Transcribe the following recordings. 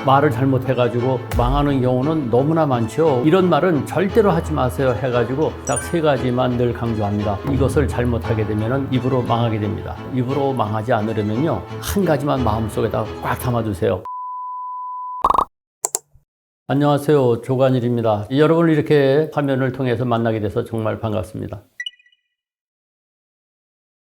말을 잘못해가지고 망하는 경우는 너무나 많죠. 이런 말은 절대로 하지 마세요 해가지고 딱 3가지만 늘 강조합니다. 이것을 잘못하게 되면 입으로 망하게 됩니다. 입으로 망하지 않으려면요, 한 가지만 마음속에다 꽉 담아두세요. 안녕하세요, 조관일입니다. 여러분을 이렇게 화면을 통해서 만나게 돼서 정말 반갑습니다.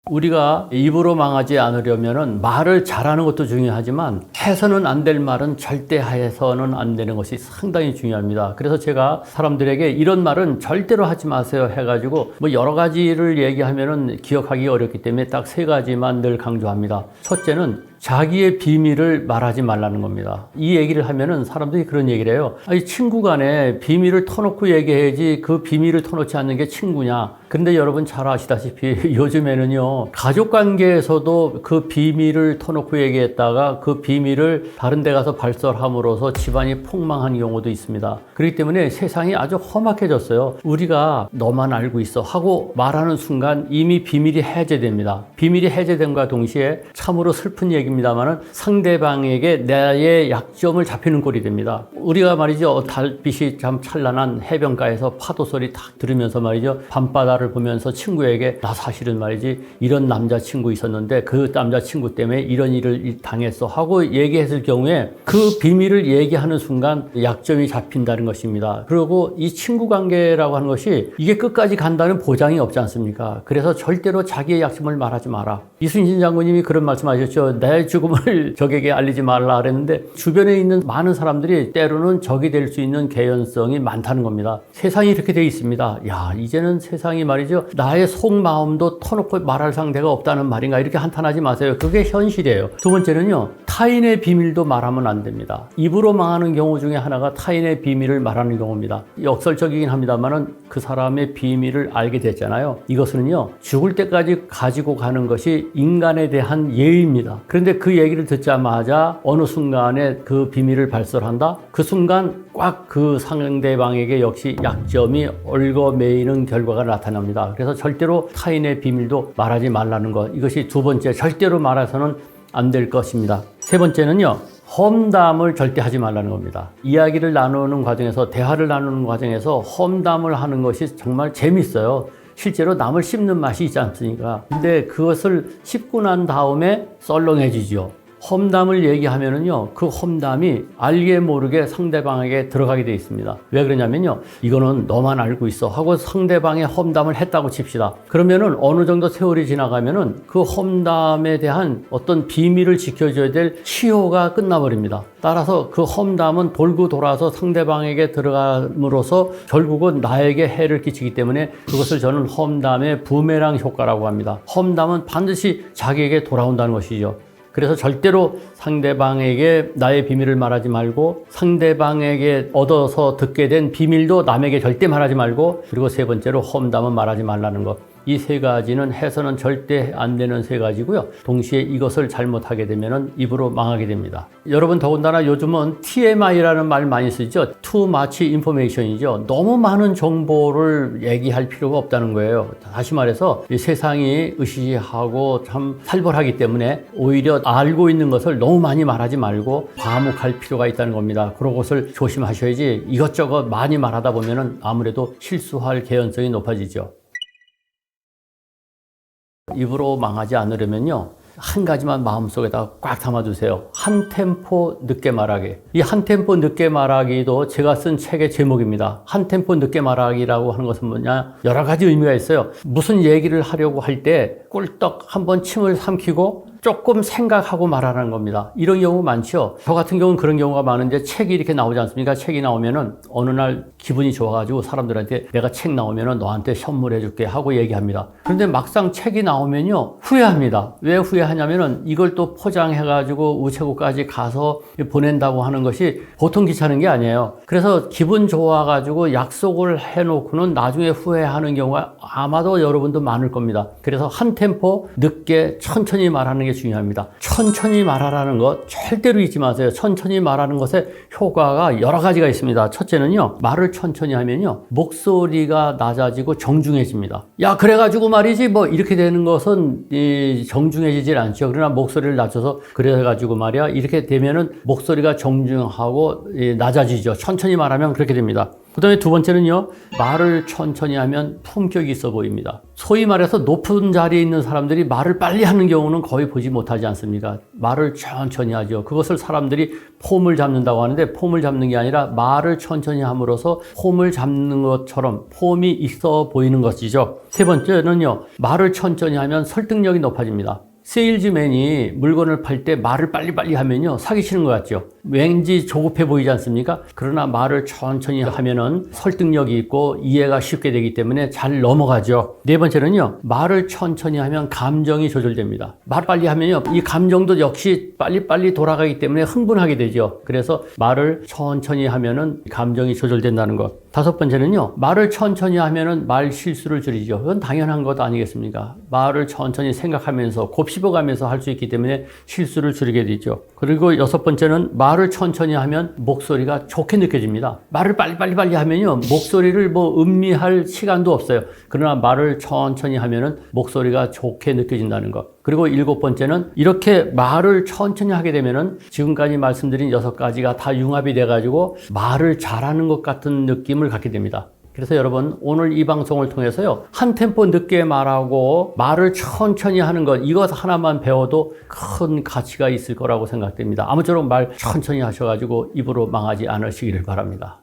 우리가 입으로 망하지 않으려면 말을 잘하는 것도 중요하지만 해서는 안 될 말은 절대 해서는 안 되는 것이 상당히 중요합니다. 그래서 제가 사람들에게 이런 말은 절대로 하지 마세요 해가지고 여러 가지를 얘기하면은 기억하기 어렵기 때문에 딱 3가지만 늘 강조합니다. 첫째는 자기의 비밀을 말하지 말라는 겁니다. 이 얘기를 하면은 사람들이 그런 얘기를 해요. 아니, 친구 간에 비밀을 터놓고 얘기해야지 그 비밀을 터놓지 않는 게 친구냐. 근데 여러분 잘 아시다시피 요즘에는요, 가족 관계에서도 그 비밀을 터놓고 얘기했다가 그 비밀을 다른 데 가서 발설함으로써 집안이 폭망한 경우도 있습니다. 그렇기 때문에 세상이 아주 험악해졌어요. 우리가 너만 알고 있어 하고 말하는 순간 이미 비밀이 해제됩니다. 비밀이 해제됨과 동시에 참으로 슬픈 얘기입니다만은 상대방에게 나의 약점을 잡히는 꼴이 됩니다. 우리가 말이죠, 달빛이 참 찬란한 해변가에서 파도 소리 딱 들으면서 말이죠, 밤바다를 보면서 친구에게 나 사실은 말이지 이런 남자친구 있었는데 그 남자친구 때문에 이런 일을 당했어 하고 얘기했을 경우에 그 비밀을 얘기하는 순간 약점이 잡힌다는 것입니다. 그리고 이 친구 관계라고 하는 것이 이게 끝까지 간다는 보장이 없지 않습니까? 그래서 절대로 자기의 약점을 말하지 마라. 이순신 장군님이 그런 말씀하셨죠. 내 죽음을 적에게 알리지 말라 그랬는데 주변에 있는 많은 사람들이 때로는 적이 될 수 있는 개연성이 많다는 겁니다. 세상이 이렇게 돼 있습니다. 야, 이제는 세상이 말이죠, 나의 속마음도 터놓고 말할 상대가 없다는 말인가, 이렇게 한탄하지 마세요. 그게 현실이에요. 두 번째는요, 타인의 비밀도 말하면 안 됩니다. 입으로 망하는 경우 중에 하나가 타인의 비밀을 말하는 경우입니다. 역설적이긴 합니다만은 그 사람의 비밀을 알게 됐잖아요. 이것은요, 죽을 때까지 가지고 가는 것이 인간에 대한 예의입니다. 그런데 그 얘기를 듣자마자 어느 순간에 그 비밀을 발설한다? 그 순간 꽉 그 상대방에게 역시 약점이 얽어매이는 결과가 나타납니다. 그래서 절대로 타인의 비밀도 말하지 말라는 것, 이것이 두 번째, 절대로 말해서는 안 될 것입니다. 세 번째는요, 험담을 절대 하지 말라는 겁니다. 이야기를 나누는 과정에서, 대화를 나누는 과정에서 험담을 하는 것이 정말 재밌어요. 실제로 남을 씹는 맛이 있지 않습니까? 근데 그것을 씹고 난 다음에 썰렁해지죠. 험담을 얘기하면은요, 그 험담이 알게 모르게 상대방에게 들어가게 돼 있습니다. 왜 그러냐면요, 이거는 너만 알고 있어 하고 상대방의 험담을 했다고 칩시다. 그러면은 어느 정도 세월이 지나가면은 그 험담에 대한 어떤 비밀을 지켜줘야 될 시효가 끝나버립니다. 따라서 그 험담은 돌고 돌아서 상대방에게 들어감으로써 결국은 나에게 해를 끼치기 때문에 그것을 저는 험담의 부메랑 효과라고 합니다. 험담은 반드시 자기에게 돌아온다는 것이죠. 그래서 절대로 상대방에게 나의 비밀을 말하지 말고, 상대방에게 얻어서 듣게 된 비밀도 남에게 절대 말하지 말고, 그리고 세 번째로 험담은 말하지 말라는 것. 이 3가지는 해서는 절대 안 되는 3가지고요. 동시에 이것을 잘못하게 되면 입으로 망하게 됩니다. 여러분, 더군다나 요즘은 TMI라는 말 많이 쓰죠. Too much information이죠. 너무 많은 정보를 얘기할 필요가 없다는 거예요. 다시 말해서 이 세상이 으시시하고 참 살벌하기 때문에 오히려 알고 있는 것을 너무 많이 말하지 말고 과묵할 필요가 있다는 겁니다. 그런 것을 조심하셔야지 이것저것 많이 말하다 보면 아무래도 실수할 개연성이 높아지죠. 입으로 망하지 않으려면요, 한 가지만 마음속에다 꽉 담아두세요. 한 템포 늦게 말하기. 이 한 템포 늦게 말하기도 제가 쓴 책의 제목입니다. 한 템포 늦게 말하기라고 하는 것은 뭐냐, 여러 가지 의미가 있어요. 무슨 얘기를 하려고 할 때 꿀떡 한번 침을 삼키고 조금 생각하고 말하는 겁니다. 이런 경우 많죠. 저 같은 경우는 그런 경우가 많은데, 책이 이렇게 나오지 않습니까? 책이 나오면은 어느 날 기분이 좋아가지고 사람들한테 내가 책 나오면은 너한테 선물해 줄게 하고 얘기합니다. 그런데 막상 책이 나오면요, 후회합니다. 왜 후회하냐면은 이걸 또 포장해가지고 우체국까지 가서 보낸다고 하는 것이 보통 귀찮은 게 아니에요. 그래서 기분 좋아가지고 약속을 해놓고는 나중에 후회하는 경우가 아마도 여러분도 많을 겁니다. 그래서 한 템포 늦게 천천히 말하는 게 중요합니다. 천천히 말하라는 것 절대로 잊지 마세요. 천천히 말하는 것에 효과가 여러 가지가 있습니다. 첫째는요, 말을 천천히 하면요, 목소리가 낮아지고 정중해집니다. 야, 그래가지고 말이지, 뭐, 이렇게 되는 것은 정중해지질 않죠. 그러나 목소리를 낮춰서, 그래가지고 말이야, 이렇게 되면은 목소리가 정중하고 낮아지죠. 천천히 말하면 그렇게 됩니다. 그 다음에 두 번째는요, 말을 천천히 하면 품격이 있어 보입니다. 소위 말해서 높은 자리에 있는 사람들이 말을 빨리 하는 경우는 거의 보지 못하지 않습니까? 말을 천천히 하죠. 그것을 사람들이 폼을 잡는다고 하는데, 폼을 잡는 게 아니라 말을 천천히 함으로써 폼을 잡는 것처럼 폼이 있어 보이는 것이죠. 세 번째는요, 말을 천천히 하면 설득력이 높아집니다. 세일즈맨이 물건을 팔 때 말을 빨리빨리 하면요, 사기치는 것 같죠. 왠지 조급해 보이지 않습니까? 그러나 말을 천천히 하면은 설득력이 있고 이해가 쉽게 되기 때문에 잘 넘어가죠. 네 번째는요, 말을 천천히 하면 감정이 조절됩니다. 말 빨리 하면요, 이 감정도 역시 빨리빨리 돌아가기 때문에 흥분하게 되죠. 그래서 말을 천천히 하면은 감정이 조절된다는 것. 다섯 번째는요, 말을 천천히 하면은 말 실수를 줄이죠. 그건 당연한 것 아니겠습니까? 말을 천천히 생각하면서 곱씹어가면서 할 수 있기 때문에 실수를 줄이게 되죠. 그리고 여섯 번째는 말을 천천히 하면 목소리가 좋게 느껴집니다. 말을 빨리 하면요, 목소리를 뭐 음미할 시간도 없어요. 그러나 말을 천천히 하면은 목소리가 좋게 느껴진다는 것. 그리고 일곱 번째는 이렇게 말을 천천히 하게 되면은 지금까지 말씀드린 여섯 가지가 다 융합이 돼가지고 말을 잘하는 것 같은 느낌을 갖게 됩니다. 그래서 여러분, 오늘 이 방송을 통해서요, 한 템포 늦게 말하고 말을 천천히 하는 것, 이것 하나만 배워도 큰 가치가 있을 거라고 생각됩니다. 아무쪼록 말 천천히 하셔가지고 입으로 망하지 않으시기를 바랍니다.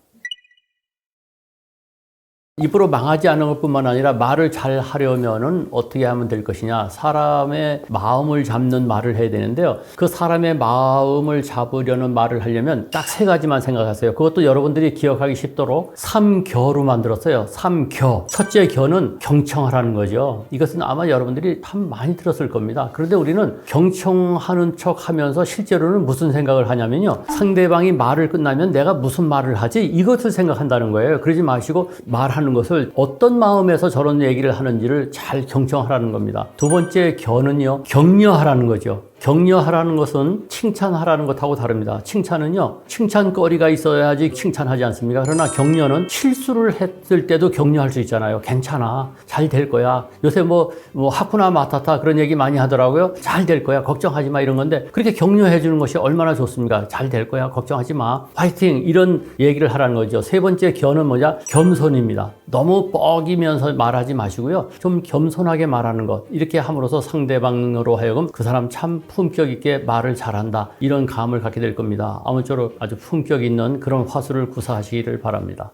입으로 망하지 않는 것뿐만 아니라 말을 잘 하려면은 어떻게 하면 될 것이냐, 사람의 마음을 잡는 말을 해야 되는데요, 그 사람의 마음을 잡으려는 말을 하려면 딱 세 가지만 생각하세요. 그것도 여러분들이 기억하기 쉽도록 3겨로 만들었어요. 3겨. 첫째 겨는 경청하라는 거죠. 이것은 아마 여러분들이 참 많이 들었을 겁니다. 그런데 우리는 경청하는 척 하면서 실제로는 무슨 생각을 하냐면요, 상대방이 말을 끝나면 내가 무슨 말을 하지, 이것을 생각한다는 거예요. 그러지 마시고 말하는 것을 어떤 마음에서 저런 얘기를 하는지를 잘 경청하라는 겁니다. 두 번째 겨는요, 격려하라는 거죠. 격려하라는 것은 칭찬하라는 것하고 다릅니다. 칭찬은요, 칭찬거리가 있어야지 칭찬하지 않습니까? 그러나 격려는 실수를 했을 때도 격려할 수 있잖아요. 괜찮아, 잘 될 거야. 요새 뭐 하쿠나 마타타 그런 얘기 많이 하더라고요. 잘 될 거야, 걱정하지 마, 이런 건데, 그렇게 격려해 주는 것이 얼마나 좋습니까? 잘 될 거야, 걱정하지 마, 화이팅, 이런 얘기를 하라는 거죠. 세 번째 겨는 뭐냐? 겸손입니다. 너무 뻐기면서 말하지 마시고요, 좀 겸손하게 말하는 것, 이렇게 함으로써 상대방으로 하여금 그 사람 참 품격 있게 말을 잘한다, 이런 감을 갖게 될 겁니다. 아무쪼록 아주 품격 있는 그런 화술을 구사하시기를 바랍니다.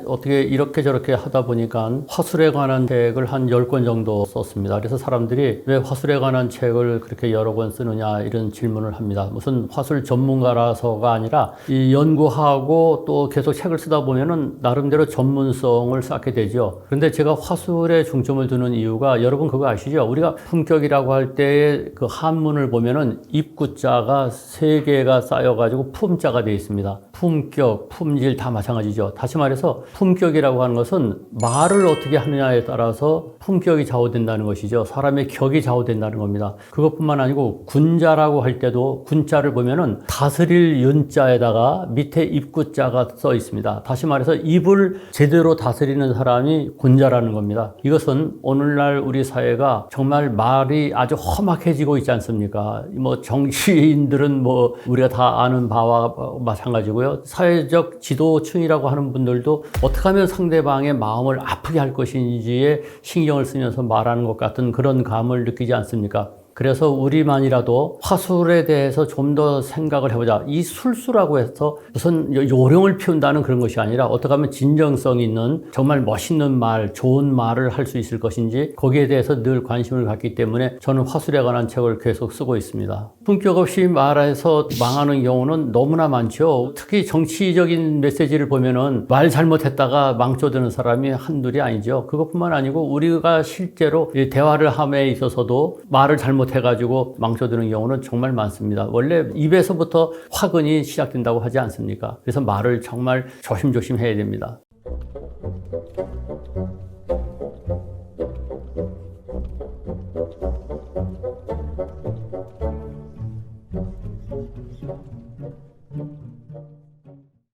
어떻게 이렇게 저렇게 하다 보니까 화술에 관한 책을 한 10권 정도 썼습니다. 그래서 사람들이 왜 화술에 관한 책을 그렇게 여러 권 쓰느냐, 이런 질문을 합니다. 무슨 화술 전문가라서가 아니라 이 연구하고 또 계속 책을 쓰다 보면은 나름대로 전문성을 쌓게 되죠. 그런데 제가 화술에 중점을 두는 이유가, 여러분 그거 아시죠? 우리가 품격이라고 할 때 그 한문을 보면은 입구자가 3개가 쌓여가지고 품자가 되어 있습니다. 품격, 품질 다 마찬가지죠. 다시 말해서 품격이라고 하는 것은 말을 어떻게 하느냐에 따라서 품격이 좌우된다는 것이죠. 사람의 격이 좌우된다는 겁니다. 그것뿐만 아니고 군자라고 할 때도 군자를 보면은 다스릴 윤자에다가 밑에 입구자가 써 있습니다. 다시 말해서 입을 제대로 다스리는 사람이 군자라는 겁니다. 이것은 오늘날 우리 사회가 정말 말이 아주 험악해지고 있지 않습니까? 뭐 정치인들은 뭐 우리가 다 아는 바와 마찬가지고요. 사회적 지도층이라고 하는 분들도 어떻게 하면 상대방의 마음을 아프게 할 것인지에 신경을 쓰면서 말하는 것 같은 그런 감을 느끼지 않습니까? 그래서 우리만이라도 화술에 대해서 좀 더 생각을 해보자. 이 술수라고 해서 무슨 요령을 피운다는 그런 것이 아니라 어떻게 하면 진정성 있는 정말 멋있는 말, 좋은 말을 할 수 있을 것인지, 거기에 대해서 늘 관심을 갖기 때문에 저는 화술에 관한 책을 계속 쓰고 있습니다. 품격 없이 말해서 망하는 경우는 너무나 많죠. 특히 정치적인 메시지를 보면은 말 잘못했다가 망쳐드는 사람이 한둘이 아니죠. 그것뿐만 아니고 우리가 실제로 대화를 함에 있어서도 말을 잘못해가지고 망쳐드는 경우는 정말 많습니다. 원래 입에서부터 화근이 시작된다고 하지 않습니까? 그래서 말을 정말 조심조심 해야 됩니다.